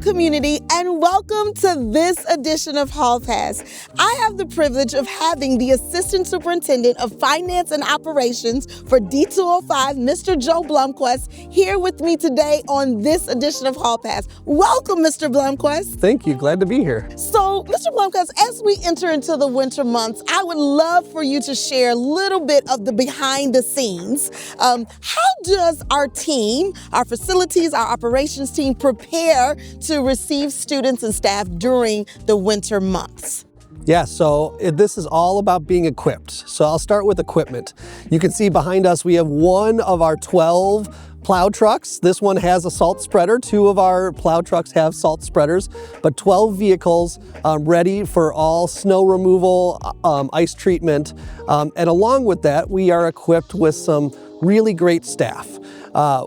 community, and welcome to this edition of Hall Pass. I have the privilege of having the Assistant Superintendent of Finance and Operations for D205, Mr. Joe Blomquist, here with me today on this edition of Hall Pass. Welcome, Mr. Blomquist. Thank you. Glad to be here. So, Mr. Blomquist, as we enter into the winter months, I would love for you to share a little bit of the behind the scenes. How does our team, our facilities, our operations team prepare to receive students and staff during the winter months? Yeah, so this is all about being equipped. So I'll start with equipment. You can see behind us we have one of our 12 plow trucks. This one has a salt spreader. 2 of our plow trucks have salt spreaders, but 12 vehicles ready for all snow removal, ice treatment. And along with that, we are equipped with some really great staff.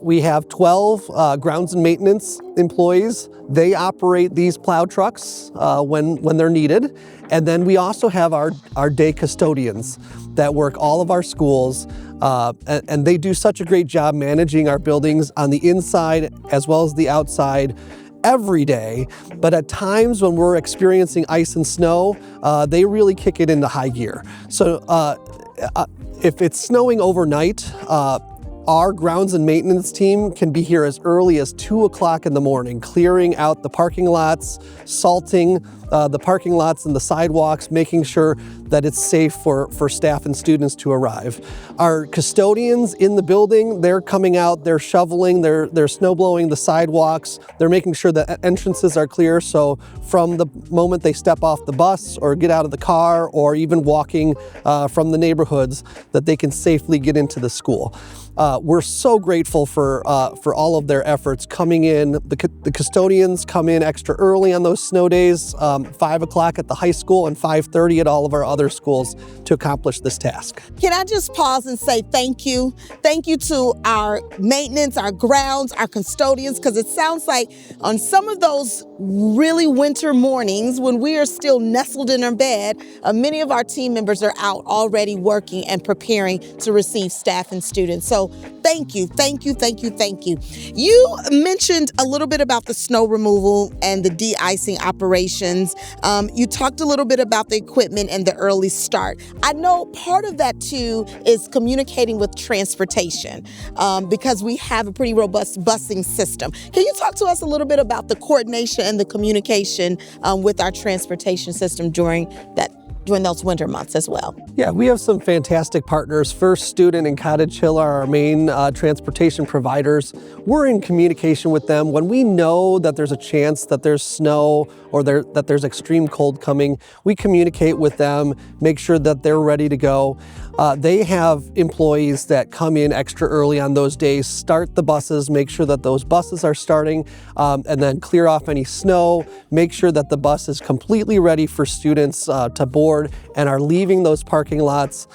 We have 12 grounds and maintenance employees. They operate these plow trucks when they're needed. And then we also have our day custodians that work all of our schools. And they do such a great job managing our buildings on the inside as well as the outside every day. But at times when we're experiencing ice and snow, they really kick it into high gear. So if it's snowing overnight, our grounds and maintenance team can be here as early as 2 o'clock in the morning, clearing out the parking lots, salting the parking lots and the sidewalks, making sure that it's safe for staff and students to arrive. Our custodians in the building, they're coming out, they're shoveling, they're snow blowing the sidewalks, they're making sure that entrances are clear, so from the moment they step off the bus or get out of the car or even walking from the neighborhoods, that they can safely get into the school. We're so grateful for all of their efforts coming in. The custodians come in extra early on those snow days, 5 o'clock at the high school and 5:30 at all of our other schools to accomplish this task. Can I just pause and say thank you? Thank you to our maintenance, our grounds, our custodians, because it sounds like on some of those really winter mornings when we are still nestled in our bed, many of our team members are out already working and preparing to receive staff and students. So thank you, thank you, thank you, thank you. You mentioned a little bit about the snow removal and the de-icing operations. You talked a little bit about the equipment and the early start. I know part of that too is communicating with transportation because we have a pretty robust busing system. Can you talk to us a little bit about the coordination and the communication with our transportation system during those winter months as well? Yeah, we have some fantastic partners. First Student and Cottage Hill are our main transportation providers. We're in communication with them. When we know that there's a chance that there's snow or that there's extreme cold coming, we communicate with them, make sure that they're ready to go. They have employees that come in extra early on those days, start the buses, make sure that those buses are starting, and then clear off any snow, make sure that the bus is completely ready for students to board and are leaving those parking lots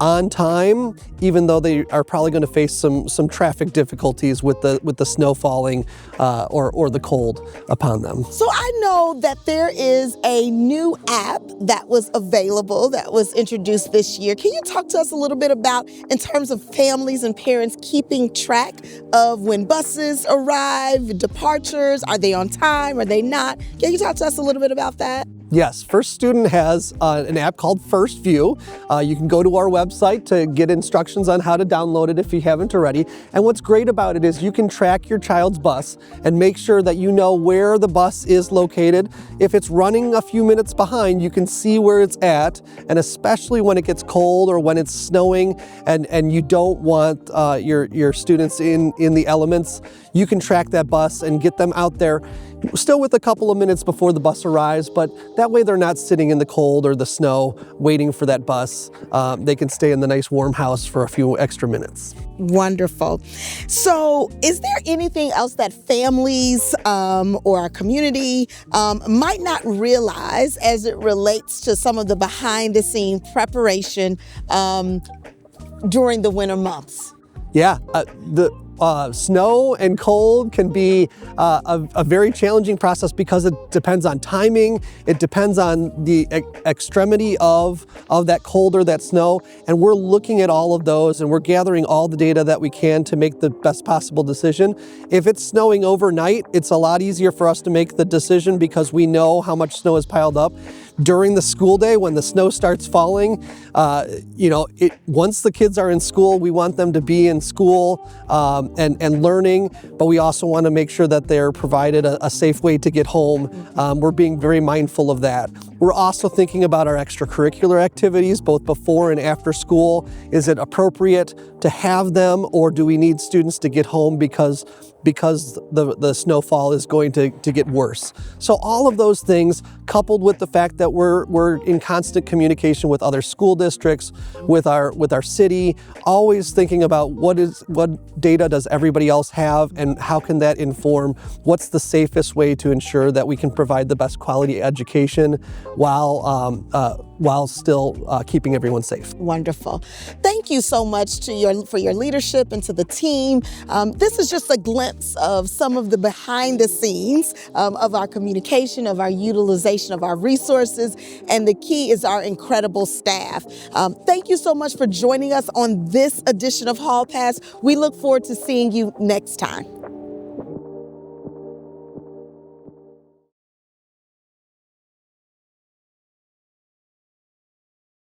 on time, even though they are probably going to face some traffic difficulties with the snow falling or the cold upon them. So I know that there is a new app that was available, that was introduced this year. Can you talk to us a little bit about, in terms of families and parents keeping track of when buses arrive, departures, are they on time, are they not? Can you talk to us a little bit about that? Yes, First Student has an app called First View. You can go to our website to get instructions on how to download it if you haven't already. And what's great about it is you can track your child's bus and make sure that you know where the bus is located. If it's running a few minutes behind, you can see where it's at. And especially when it gets cold or when it's snowing and you don't want your students in the elements, you can track that bus and get them out there still with a couple of minutes before the bus arrives, but that way they're not sitting in the cold or the snow waiting for that bus. They can stay in the nice warm house for a few extra minutes. Wonderful. So is there anything else that families or our community might not realize as it relates to some of the behind the scenes preparation during the winter months? Yeah, snow and cold can be a very challenging process because it depends on timing, it depends on the extremity of that cold or that snow, and we're looking at all of those and we're gathering all the data that we can to make the best possible decision. If it's snowing overnight, it's a lot easier for us to make the decision because we know how much snow is piled up. During the school day, when the snow starts falling, once the kids are in school, we want them to be in school and learning, but we also want to make sure that they're provided a safe way to get home. We're being very mindful of that. We're also thinking about our extracurricular activities, both before and after school. Is it appropriate to have them, or do we need students to get home because the snowfall is going to get worse? So all of those things, coupled with the fact that we're in constant communication with other school districts, with our city, always thinking about what data does everybody else have and how can that inform what's the safest way to ensure that we can provide the best quality education while still keeping everyone safe. Wonderful. Thank you so much for your leadership and to the team. This is just a glimpse of some of the behind the scenes of our communication, of our utilization of our resources, and the key is our incredible staff. Thank you so much for joining us on this edition of Hall Pass. We look forward to seeing you next time.